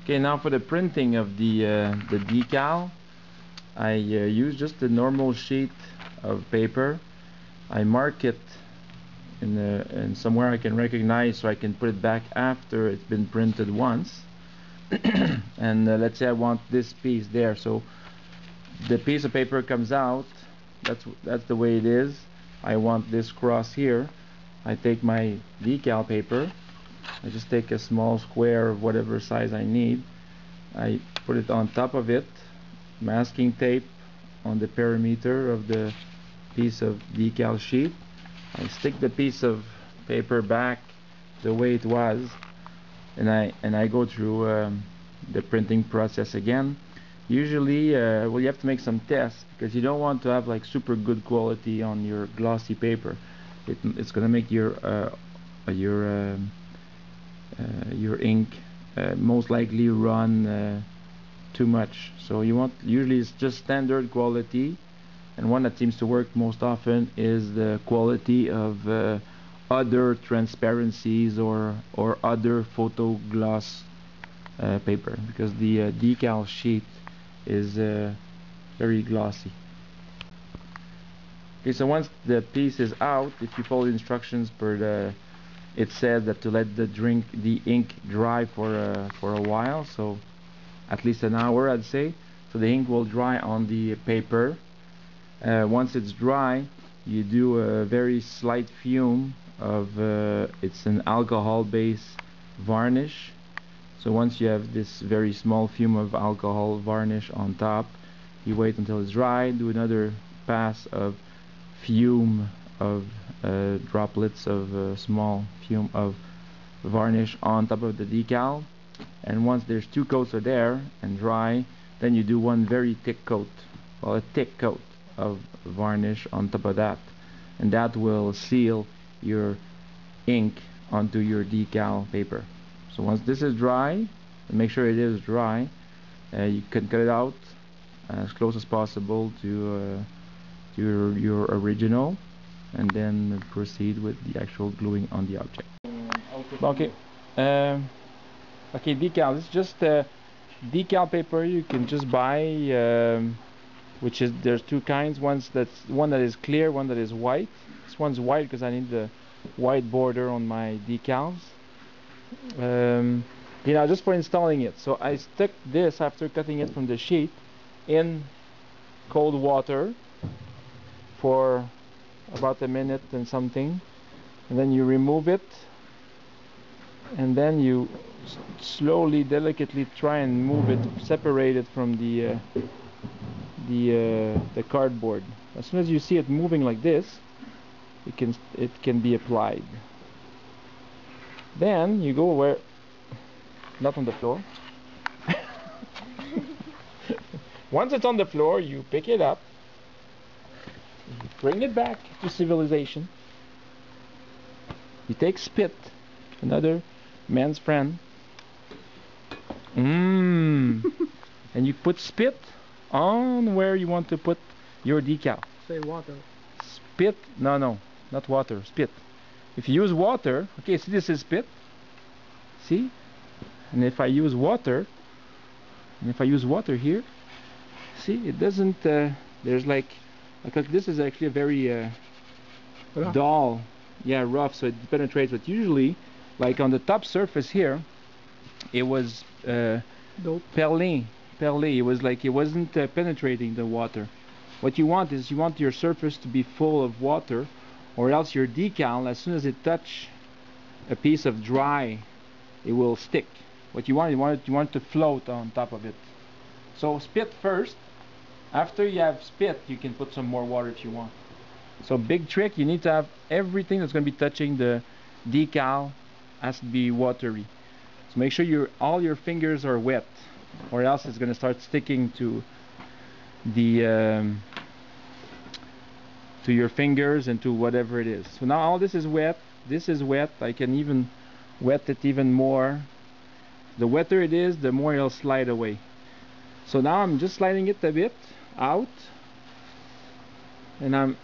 Okay, now for the printing of the decal, I use just a normal sheet of paper. I mark it in somewhere I can recognize, so I can put it back after it's been printed once. And let's say I want this piece there, so the piece of paper comes out. That's the way it is. I want this cross here. I take my decal paper. I just take a small square of whatever size I need. I put it on top of it, masking tape on the perimeter of the piece of decal sheet. I stick the piece of paper back the way it was, and I go through the printing process again. Usually, well, you have to make some tests, because you don't want to have like super good quality on your glossy paper. It's gonna make your ink most likely run too much. So you want, usually it's just standard quality, and one that seems to work most often is the quality of other transparencies or other photo gloss paper, because the decal sheet is very glossy. Okay, so once the piece is out, if you follow the instructions it says that to let the ink dry for a while, so at least an hour, I'd say. So the ink will dry on the paper. Once it's dry, you do a very slight fume of it's an alcohol-based varnish. So once you have this very small fume of alcohol varnish on top, you wait until it's dry, do another pass of fume of droplets of small fume of varnish on top of the decal. And once there's two coats are there and dry, then you do one very thick coat, well, a thick coat of varnish on top of that, and that will seal your ink onto your decal paper. So once this is dry, and make sure it is dry, you can cut it out as close as possible to your original, and then proceed with the actual gluing on the object. Okay, okay, decal. It's just decal paper you can just buy, which is, there's two kinds. One that is clear, one that is white. This one's white because I need the white border on my decals. You know, just for installing it. So I stuck this, after cutting it from the sheet, in cold water for about a minute and something, and then you remove it, and then you slowly, delicately try and move it, separate it from the cardboard. As soon as you see it moving like this, it can be applied. Then you go where, not on the floor. Once it's on the floor, you pick it up, you bring it back to civilization. You take spit, another man's friend, and you put spit on where you want to put your decal. Say water. Spit, no, not water, spit. If you use water, okay, see, this is spit, see? And if I use water, here, see, it doesn't, there's like this is actually a very dull, yeah, rough, so it penetrates. But usually, like on the top surface here, it was perlé. It was like it wasn't penetrating the water. What you want is, you want your surface to be full of water, or else your decal, as soon as it touch a piece of dry, it will stick. What you want it to float on top of it. So spit first. After you have spit, you can put some more water if you want. So big trick, you need to have everything that's going to be touching the decal has to be watery. So make sure all your fingers are wet, or else it's going to start sticking to the to your fingers and to whatever it is. So now all this is wet. This is wet. I can even wet it even more. The wetter it is, the more it'll slide away. So now I'm just sliding it a bit out, and I'm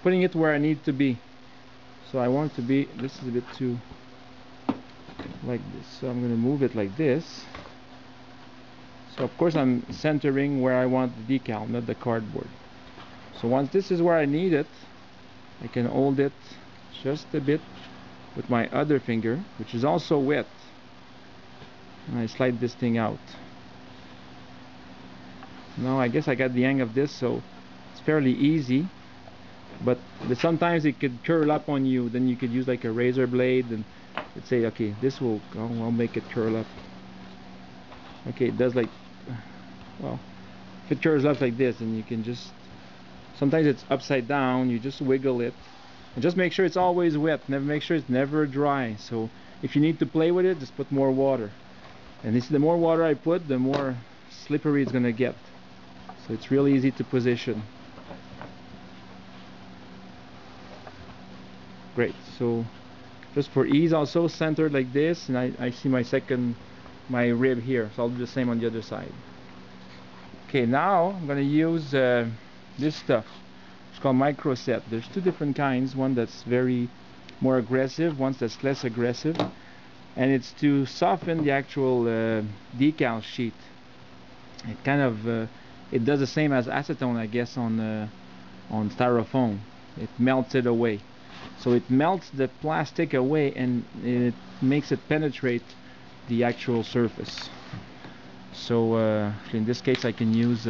putting it where I need to be. So I want to be, this is a bit too, like this. So I'm gonna move it like this. So of course I'm centering where I want the decal, not the cardboard. So once this is where I need it, I can hold it just a bit with my other finger, which is also wet, and I slide this thing out. Now I guess I got the hang of this, so it's fairly easy, but sometimes it could curl up on you. Then you could use like a razor blade and let's say, okay, this will, I'll make it curl up. Okay, it does, like, well, if it curls up like this, then you can just, sometimes it's upside down, you just wiggle it and just make sure it's always wet. Make sure it's never dry. So if you need to play with it, just put more water, and this, the more water I put, the more slippery it's gonna get. So it's really easy to position. Great. So just for ease, also centered like this, and I see my rib here, so I'll do the same on the other side. Okay, now I'm gonna use this stuff. It's called micro set. There's two different kinds, one that's very more aggressive, one that's less aggressive, and it's to soften the actual decal sheet. It kind of it does the same as acetone, I guess, on styrofoam. It melts it away. So it melts the plastic away and it makes it penetrate the actual surface. So in this case I can use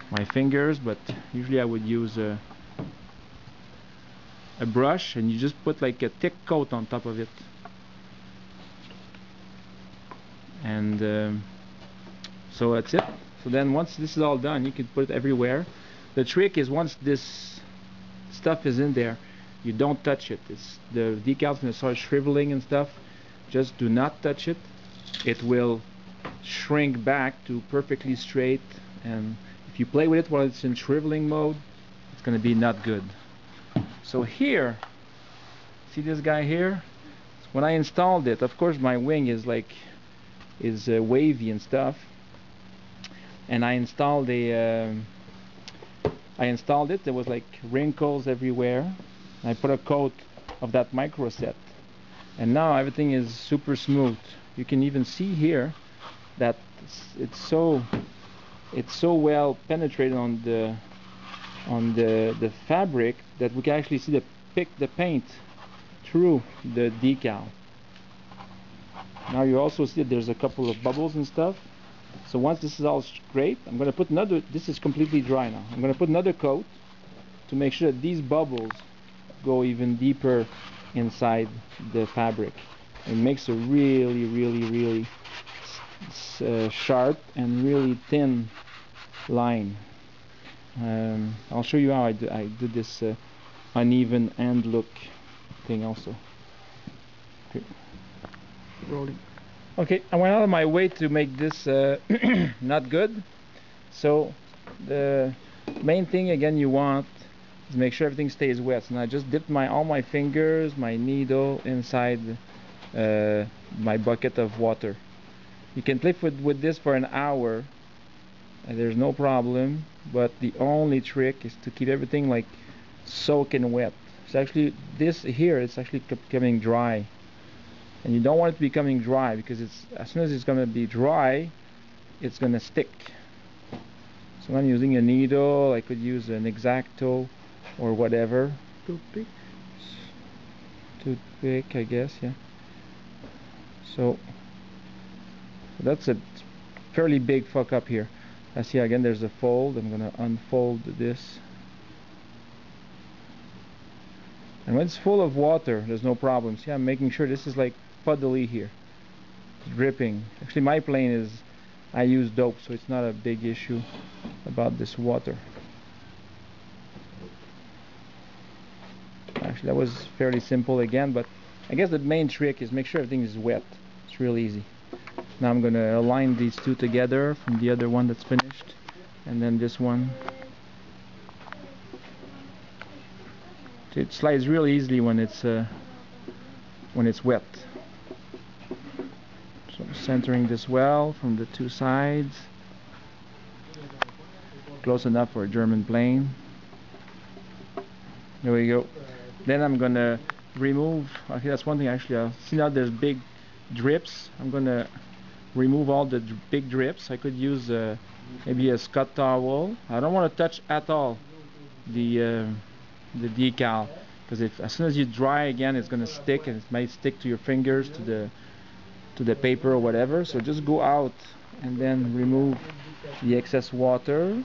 my fingers, but usually I would use a brush, and you just put like a thick coat on top of it, and so that's it. So then once this is all done, you can put it everywhere. The trick is, once this stuff is in there, you don't touch it. The decal's gonna start shriveling and stuff. Just do not touch it. It will shrink back to perfectly straight, and if you play with it while it's in shriveling mode, it's gonna be not good. So here, see this guy here? When I installed it, of course my wing is wavy and stuff, and I installed it. There was like wrinkles everywhere. I put a coat of that micro set, and now everything is super smooth. You can even see here that it's so well penetrated on the fabric that we can actually see the paint through the decal. Now you also see that there's a couple of bubbles and stuff. So once this is all straight, I'm going to put another. This is completely dry now. I'm going to put another coat to make sure that these bubbles go even deeper inside the fabric. It makes a really sharp and really thin line. I'll show you how I do this uneven end look thing also. Okay. Rolling. Okay, I went out of my way to make this not good. So the main thing again you want is make sure everything stays wet. And I just dipped all my fingers, my needle inside my bucket of water. You can play with this for an hour and there's no problem, but the only trick is to keep everything like soaking wet. So actually this here, it's actually becoming dry, and you don't want it to be becoming dry, because as soon as it's going to be dry, it's going to stick. So I'm using a needle. I could use an X-Acto or whatever. Toothpick, I guess, yeah. So that's a fairly big fuck up here. I see again there's a fold. I'm going to unfold this. And when it's full of water, there's no problem. See, I'm making sure this is like puddly here. It's dripping. Actually, my plane is, I use dope, so it's not a big issue about this water. Actually, that was fairly simple again, but I guess the main trick is make sure everything is wet. It's real easy. Now I'm going to align these two together from the other one that's finished, and then this one. It slides really easily when it's wet. So I'm centering this well from the two sides, close enough for a German plane. There we go. Then I'm gonna remove, okay, that's one thing actually. See now there's big drips. I'm gonna remove all the big drips. I could use maybe a Scott towel. I don't want to touch at all the decal, because if as soon as you dry again, it's gonna stick, and it might stick to your fingers, to the paper or whatever. So just go out and then remove the excess water,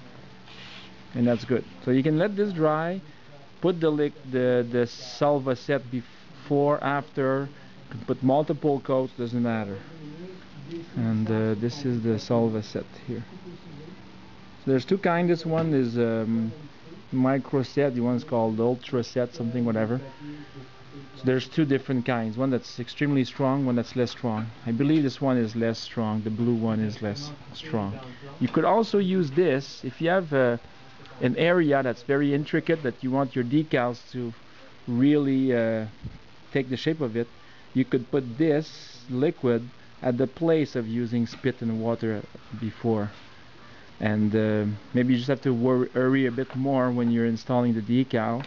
and that's good. So you can let this dry. Put the Salva set before, after. You can put multiple coats, doesn't matter. And this is the Salva set here. So there's two kinds. This one is micro set. The one's called ultra set, something, whatever. So there's two different kinds. One that's extremely strong, one that's less strong. I believe this one is less strong. The blue one is less strong. You could also use this if you have an area that's very intricate that you want your decals to really take the shape of it. You could put this liquid at the place of using spit and water before, and maybe you just have to hurry a bit more when you're installing the decal,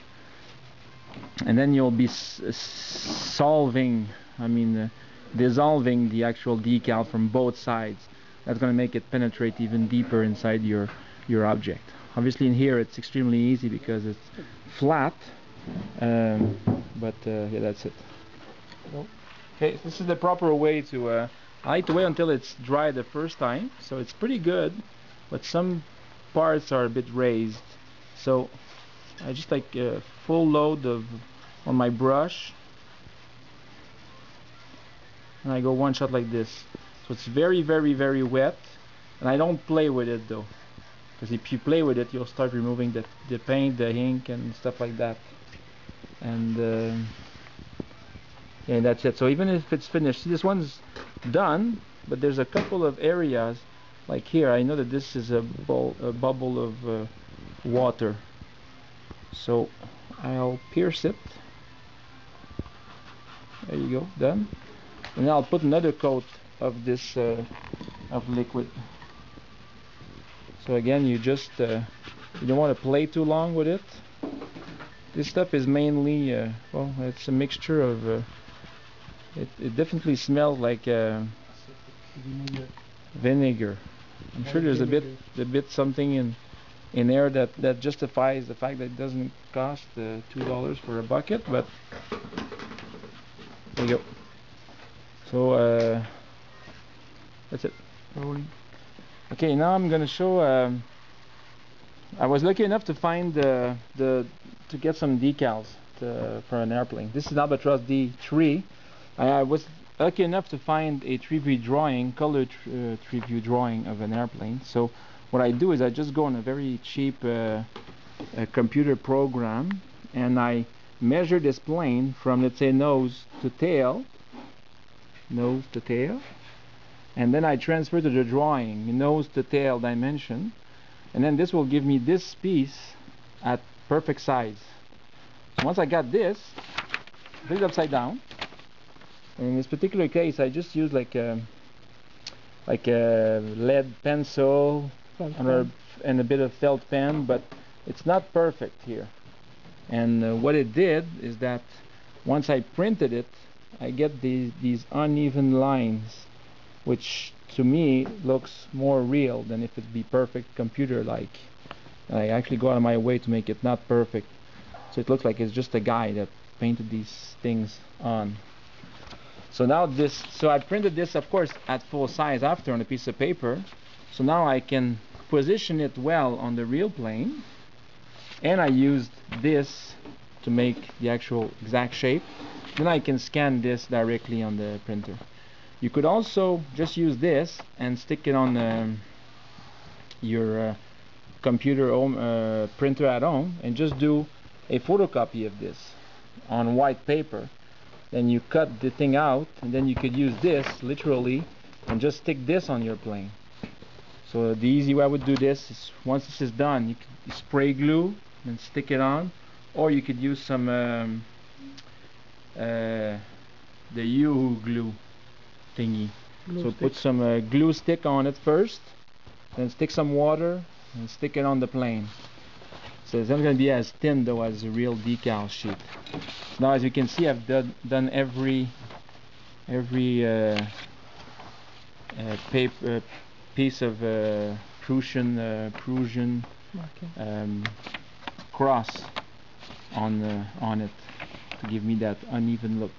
and then you'll be dissolving the actual decal from both sides. That's going to make it penetrate even deeper inside your object. Obviously in here it's extremely easy because it's flat, but yeah, that's it. Okay, this is the proper way to I like to wait until it's dry the first time, so it's pretty good, but some parts are a bit raised, so I just like full load on my brush, and I go one shot like this. So it's very very wet, and I don't play with it though, because if you play with it you'll start removing the paint, the ink and stuff like that. And yeah, that's it. So even if it's finished, see, this one's done, but there's a couple of areas like here. I know that this is a bubble of water, so I'll pierce it. There you go, done. And I'll put another coat of this of liquid. So again, you just you don't want to play too long with it. This stuff is mainly well, it's a mixture of it definitely smells like vinegar. I'm sure there's a bit something in there that justifies the fact that it doesn't cost $2 for a bucket, but there you go. So that's it. Okay, now I'm gonna show. I was lucky enough to find to get some decals for an airplane. This is Albatros D3. I was lucky enough to find a 3D drawing, color 3D drawing of an airplane. So what I do is I just go on a very cheap computer program, and I measure this plane from, let's say, nose to tail, and then I transfer to the drawing nose to tail dimension, and then this will give me this piece at perfect size. So once I got this, put it upside down. In this particular case, I just use like a lead pencil and a bit of felt pen, but it's not perfect here. And what it did is that once I printed it, I get these uneven lines, which to me looks more real than if it'd be perfect computer-like. I actually go out of my way to make it not perfect, so it looks like it's just a guy that painted these things on. So now so I printed this, of course, at full size after on a piece of paper. So now I can position it well on the real plane, and I used this to make the actual exact shape. Then I can scan this directly on the printer. You could also just use this and stick it on your computer home, printer at home, and just do a photocopy of this on white paper. Then you cut the thing out, and then you could use this literally and just stick this on your plane. So the easy way I would do this is, once this is done, you could spray glue and stick it on, or you could use some the U glue thingy. So put some glue stick on it first, then stick some water and stick it on the plane. So it's not going to be as thin though as a real decal sheet. Now as you can see, I've done every paper piece of Prussian cross on it to give me that uneven look.